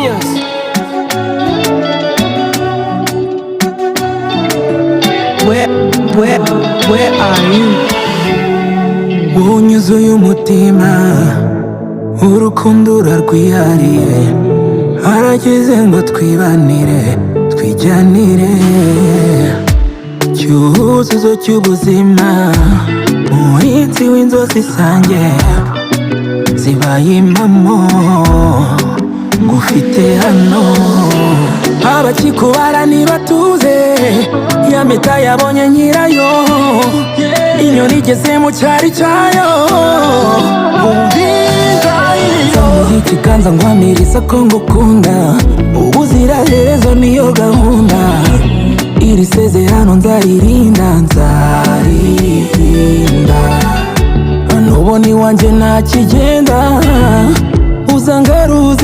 Farious. Where are you? Wunyuzuye umutima, urukundo urarwihariye, harageze ngo twibanire, twijyanire. Cyuzuzo cy'ubuzima, muhinzi w'inzozi zanjye, zibaye impamo ngufite hano. Abakikubara ntibatuze, ya mpeta yabonye nyirayo, inyoni igeze mu cyari cyayo. Nzamuha ikiganza nkwamiriza ko ngukunda, ubuziraherezo niyo gahunda. Iri sezerano nzaririnda, nzaririnda. Nubona iwanjye nta kigenda, uzangaruza